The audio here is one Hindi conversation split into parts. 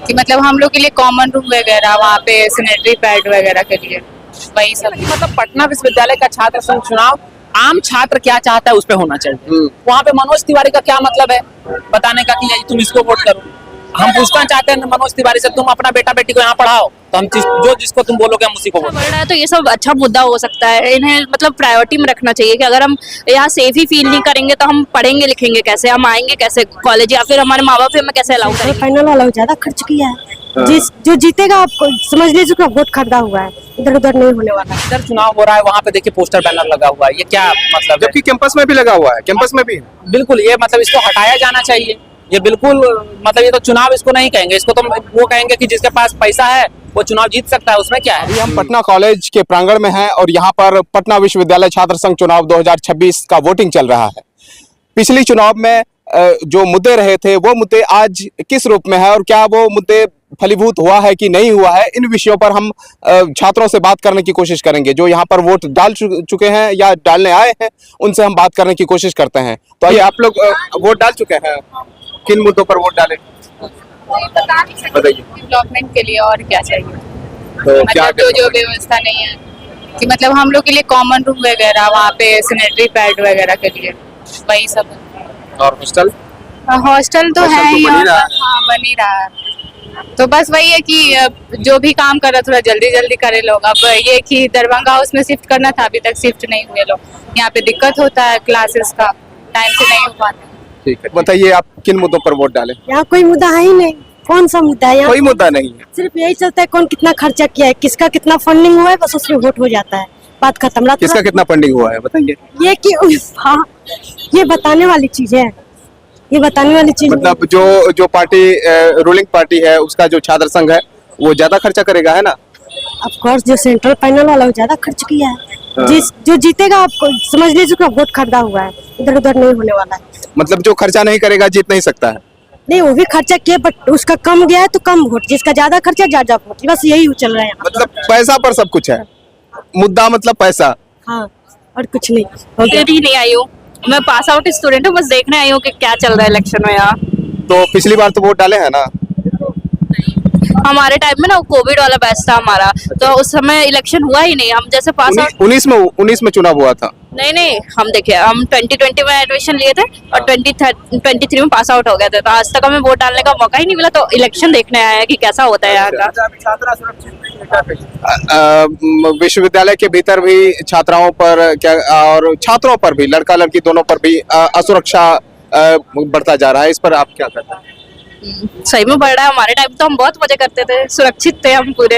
कि मतलब हम लोग के लिए कॉमन रूम वगैरह, वहाँ पे सैनिटरी पैड वगैरह के लिए, वही सब। मतलब पटना विश्वविद्यालय का छात्र संघ चुनाव आम छात्र क्या चाहता है उस पे होना चाहिए। वहाँ पे मनोज तिवारी का क्या मतलब है बताने का कि तुम इसको वोट करो। हम पूछना चाहते हैं मनोज तिवारी से, तुम अपना बेटा बेटी को यहाँ पढ़ाओ तो हम जो जिसको तुम बोलोगे हम उसी को वोट बढ़ रहा है तो ये सब अच्छा मुद्दा हो सकता है। इन्हें मतलब प्रायोरिटी में रखना चाहिए कि अगर हम यहाँ सेफ ही फील नहीं करेंगे तो हम पढ़ेंगे लिखेंगे कैसे, हम आएंगे कैसे कॉलेज, या फिर हमारे माँ बाप हमें कैसे अलाउ करेंगे। फाइनल वाला ज्यादा खर्च किया है। जो जीतेगा आपको समझ लीजिए उसका वोट खरीदा हुआ है, इधर उधर नहीं होने वाला। इधर चुनाव हो रहा है, वहाँ पे देखिए पोस्टर बैनर लगा हुआ है, ये क्या मतलब? जबकि कैंपस में भी लगा हुआ है, कैंपस में भी बिल्कुल ये मतलब इसको हटाया जाना चाहिए। ये बिल्कुल मतलब ये तो चुनाव इसको नहीं कहेंगे, इसको तो वो कहेंगे कि जिसके पास पैसा है वो चुनाव जीत सकता है, उसमें क्या है। अभी हम पटना कॉलेज के प्रांगण में हैं और यहाँ पर पटना विश्वविद्यालय छात्र संघ चुनाव 2026 का वोटिंग चल रहा है। पिछली चुनाव में जो मुद्दे रहे थे वो मुद्दे आज किस रूप में है और क्या वो मुद्दे फलीभूत हुआ है कि नहीं हुआ है, इन विषयों पर हम छात्रों से बात करने की कोशिश करेंगे। जो यहाँ पर वोट डाल चुके हैं या डालने आए हैं उनसे हम बात करने की कोशिश करते हैं। तो आइए, आप लोग वोट डाल चुके हैं, किन मुद्दों पर वोट डाले बताइए। डेवलपमेंट के लिए और क्या चाहिए, तो क्या मतलब जो व्यवस्था नहीं है कि मतलब हम लोग के लिए कॉमन रूम वगैरह, वहाँ पे सैनिटरी पैड वगैरह के लिए, वही सब। और हॉस्टल हॉस्टल तो है ही, हाँ बन ही रहा है। तो बस वही है कि जो भी काम कर रहा थोड़ा जल्दी जल्दी करे लोग। अब ये कि दरभंगा हाउस में शिफ्ट करना था, अभी तक शिफ्ट नहीं हुए लोग। यहाँ पे दिक्कत होता है, क्लासेस का टाइम से नहीं हो पाता। ठीक है, बताइए आप किन मुद्दों पर वोट डालें? यहाँ कोई मुद्दा है ही नहीं। कौन सा मुद्दा है यहाँ? कोई मुद्दा नहीं है, सिर्फ यही चलता है कौन कितना खर्चा किया है, किसका कितना फंडिंग हुआ है, बस उसमें वोट हो जाता है, बात खत्म। किसका कितना फंडिंग हुआ है बताइए। ये कि हाँ, ये बताने वाली चीज है, ये बताने वाली चीज। मतलब जो पार्टी रूलिंग पार्टी है उसका जो छात्र संघ है वो ज्यादा खर्चा करेगा, है ना? ऑफ कोर्स जो सेंट्रल पैनल वाला वो ज्यादा खर्च किया है। जो जीतेगा आपको समझ लीजिए उसका वोट खरीदा हुआ है, इधर उधर नहीं होने वाला है। मतलब जो खर्चा नहीं करेगा जीत नहीं सकता है। नहीं, वो भी खर्चा किया बट उसका कम गया है तो कम वोट, जिसका ज्यादा खर्चा ज्यादा वोट, बस यही चल रहा है। मतलब पैसा पर सब कुछ है, मुद्दा मतलब पैसा। हाँ, और कुछ नहीं। ही नहीं आई हूँ, मैं पास आउट स्टूडेंट हूँ, बस देखने आई हूँ कि क्या चल रहा है इलेक्शन में यहाँ। तो पिछली बार तो वोट डाले हैं ना? हमारे टाइम में ना कोविड वाला बैच था हमारा, तो उस समय इलेक्शन हुआ ही नहीं। हम जैसे पास आउट 19 में चुनाव हुआ था। नहीं, हम देखिए हम 2020 में एडमिशन लिए थे और 23 में पास आउट हो गए थे, तो आज तक हमें वोट डालने का मौका ही नहीं मिला। तो इलेक्शन देखने आया है कि कैसा होता है यहाँ का। विश्वविद्यालय के भीतर भी छात्राओं पर क्या और छात्रों पर भी, लड़का लड़की दोनों पर भी असुरक्षा बढ़ता जा रहा है, इस पर आप क्या कहते हैं? सही में बढ़ रहा है। हमारे टाइम तो हम बहुत मजे करते थे, सुरक्षित थे हम पूरे।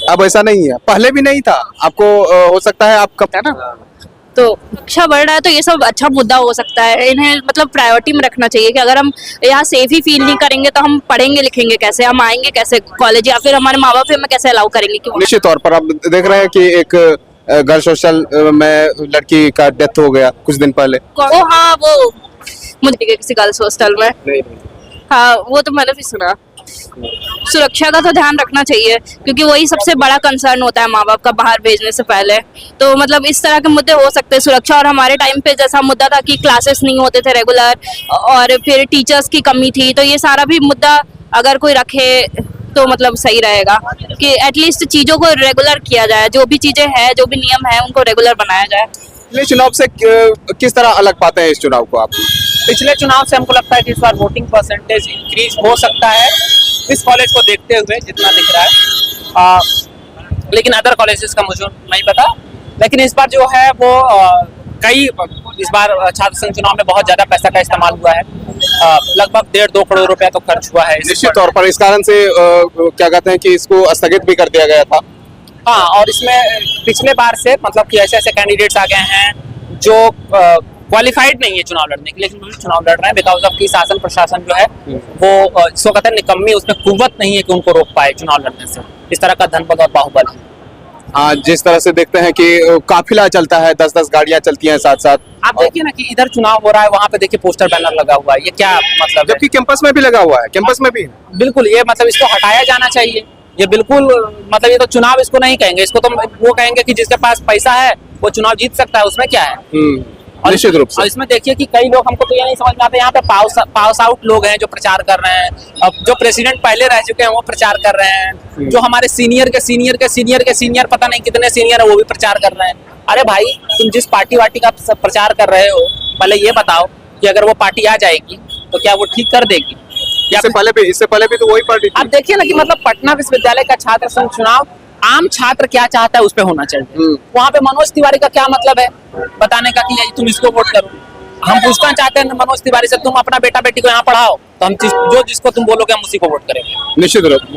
अब ऐसा नहीं है, पहले भी नहीं था। आपको हो सकता है आप कब है ना, तो अच्छा बढ़ रहा है तो ये सब अच्छा मुद्दा हो सकता है। इन्हें मतलब प्रायोरिटी में रखना चाहिए कि अगर हम यहाँ सेफ ही फील नहीं करेंगे तो हम पढ़ेंगे लिखेंगे कैसे, हम आएंगे कैसे कॉलेज, या फिर हमारे माँ बाप हमें कैसे अलाउ करेंगे। निश्चित तौर पर आप देख रहे हैं कि एक गर्ल्स हॉस्टल में लड़की का डेथ हो गया कुछ दिन पहले। हाँ, वो मुझे किसी गर्ल्स हॉस्टल में, हाँ वो तो मैंने भी सुना। सुरक्षा का तो ध्यान रखना चाहिए क्योंकि वही सबसे बड़ा कंसर्न होता है माँ बाप का बाहर भेजने से पहले। तो मतलब इस तरह के मुद्दे हो सकते हैं, सुरक्षा। और हमारे टाइम पे जैसा मुद्दा था कि क्लासेस नहीं होते थे रेगुलर और फिर टीचर्स की कमी थी, तो ये सारा भी मुद्दा अगर कोई रखे तो मतलब सही रहेगा कि एटलीस्ट चीजों को रेगुलर किया जाए। जो भी चीजें हैं, जो भी नियम है, उनको रेगुलर बनाया जाए। पिछले चुनाव से किस तरह अलग पाते हैं इस चुनाव को आप? पिछले चुनाव से हमको लगता है कि इस बार वोटिंग परसेंटेज इंक्रीज हो सकता है इस कॉलेज को देखते हुए जितना दिख रहा है। लेकिन अदर कॉलेजेस का मुझे नहीं पता। लेकिन इस बार जो है वो इस बार छात्र संघ चुनाव में बहुत ज्यादा पैसा का इस्तेमाल हुआ है। लगभग 1.5-2 करोड़ रुपया तो खर्च हुआ है। निश्चित तौर पर इस कारण से क्या कहते हैं कि इसको स्थगित भी कर दिया गया था। हाँ, और इसमें पिछले बार से मतलब कि ऐसे ऐसे कैंडिडेट्स आ गए हैं जो क्वालिफाइड नहीं है चुनाव लड़ने के, लेकिन चुनाव लड़ रहे हैं बिकॉज ऑफ की शासन प्रशासन जो है वो इसको कहते हैं निकम्मी, उसमें कुव्वत नहीं है कि उनको रोक पाए चुनाव लड़ने से। इस तरह का धनबल और बाहुबल है। हाँ, जिस तरह से देखते हैं कि काफिला चलता है, 10-10 गाड़ियां चलती हैं साथ साथ। आप देखिए ना कि इधर चुनाव हो रहा है, वहाँ पे देखिए पोस्टर बैनर लगा हुआ है, ये क्या मतलब? जबकि कैंपस में भी लगा हुआ है, कैंपस में भी। बिल्कुल ये मतलब इसको हटाया जाना चाहिए। ये बिल्कुल मतलब ये तो चुनाव इसको नहीं कहेंगे, इसको तो वो कहेंगे कि जिसके पास पैसा है वो चुनाव जीत सकता है, उसमें क्या है। और निश्चित रूप से। और इसमें देखिए कि कई लोग, हमको तो ये नहीं समझ में आता, यहाँ पे पास आउट लोग हैं जो प्रचार कर रहे हैं, अब जो प्रेसिडेंट पहले रह चुके हैं वो प्रचार कर रहे हैं, जो हमारे सीनियर के सीनियर के सीनियर के सीनियर पता नहीं कितने सीनियर है वो भी प्रचार कर रहे हैं। अरे भाई, तुम जिस पार्टी वार्टी का प्रचार कर रहे हो, पहले ये बताओ कि अगर वो पार्टी आ जाएगी तो क्या वो ठीक कर देगी? या इससे पहले भी तो वही पार्टी थी। अब देखिए ना कि मतलब पटना विश्वविद्यालय का छात्र संघ चुनाव आम छात्र क्या चाहता है उस पे होना चाहिए। वहाँ पे मनोज तिवारी का क्या मतलब है बताने का कि तुम इसको वोट करो? हम पूछना चाहते हैं मनोज तिवारी से, तुम अपना बेटा बेटी को यहाँ पढ़ाओ तो हम जिसको तुम बोलोगे हम उसी को वोट करेंगे।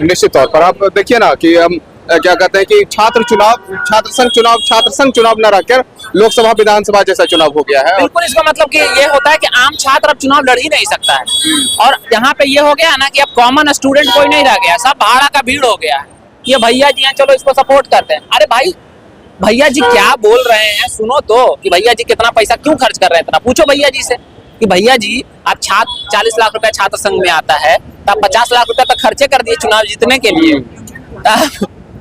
निश्चित तौर पर आप देखिए ना कि हम क्या कहते हैं कि छात्र संघ चुनाव न रखकर लोकसभा विधानसभा जैसा चुनाव हो गया है। बिल्कुल, इसका मतलब कि ये होता है कि आम छात्र अब चुनाव लड़ ही नहीं सकता है। और यहाँ पे ये हो गया ना कि अब कॉमन स्टूडेंट कोई नहीं रह गया, सब भाड़ा का भीड़ हो गया है। ये भैया जी हैं, चलो इसको सपोर्ट करते हैं। अरे भाई, भैया जी क्या बोल रहे हैं सुनो तो, कि भैया जी कितना पैसा क्यों खर्च कर रहे हैं, इतना पूछो भैया जी से कि भैया जी आप 40 लाख रुपए छात्र संघ में आता है तो 50 लाख रुपए तक खर्चे कर दिए चुनाव जीतने के लिए।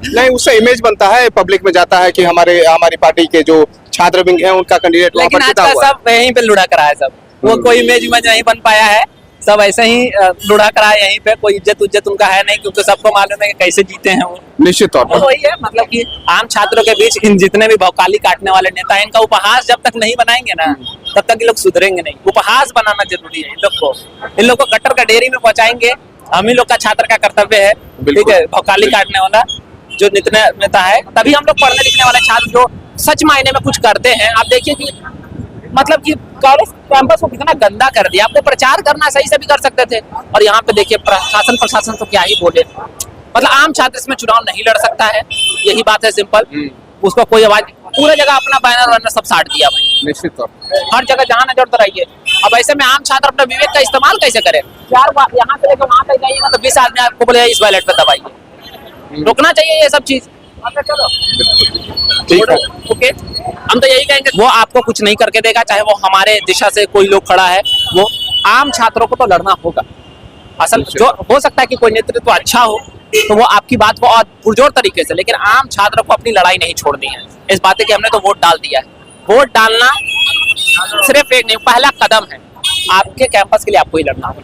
नहीं, उससे इमेज बनता है, पब्लिक में जाता है कि हमारी पार्टी के जो छात्र विंग है उनका कैंडिडेट वहां पर जीता हुआ है। सब यहीं पे लुढ़क रहा है, सब वो कोई इमेज नहीं बन पाया है, सब ऐसे ही लुढ़क रहा है यहीं पे, कोई इज्जत उनका है नहीं, क्योंकि सबको मालूम है कि कैसे जीते हैं वो। निश्चित तौर पर वही है, मतलब कि आम छात्रों के बीच इन जितने भी भौकाली काटने वाले नेता हैं, इनका उपहास जब तक नहीं बनाएंगे ना तब तक ये लोग सुधरेंगे नहीं। उपहास बनाना जरूरी है इन लोग को गटर का डेयरी में पहुंचाएंगे, हम ही लोग का छात्र का कर्तव्य है, ठीक है, भौकाली काटने वाला जो नेता है। तभी हम लोग पढ़ने लिखने वाले छात्र जो सच मायने में कुछ करते हैं। आप देखिए कि मतलब कि कॉलेज कैंपस को कितना गंदा कर दिया। आपको प्रचार करना सही से भी कर सकते थे, और यहाँ पे देखिए प्रशासन तो क्या ही बोले। मतलब आम छात्र इसमें चुनाव नहीं लड़ सकता है, यही बात है सिंपल। उसको कोई आवाज, पूरा जगह अपना बैनर सब साट दिया भाई, निश्चित तौर पर हर जगह जहाँ नजर तो रहिए। अब ऐसे में आम छात्र अपने विवेक का इस्तेमाल कैसे करे? 4 बार यहाँ से लेकर वहां तक जाइएगा तो 20 आदमी आपको बोले इस बैलेट पे दबाइए। रुकना चाहिए ये सब चीज। चलो ठीक है, ओके, हम तो यही कहेंगे, वो आपको कुछ नहीं करके देगा, चाहे वो हमारे दिशा से कोई लोग खड़ा है, वो आम छात्रों को तो लड़ना होगा। असल जो हो सकता है कि कोई नेतृत्व अच्छा हो तो वो आपकी बात को और पुरजोर तरीके से, लेकिन आम छात्र को अपनी लड़ाई नहीं छोड़नी है। इस बात कि हमने तो वोट डाल दिया है, वोट डालना सिर्फ एक नहीं, पहला कदम है। आपके कैंपस के लिए आपको ही लड़ना होगा।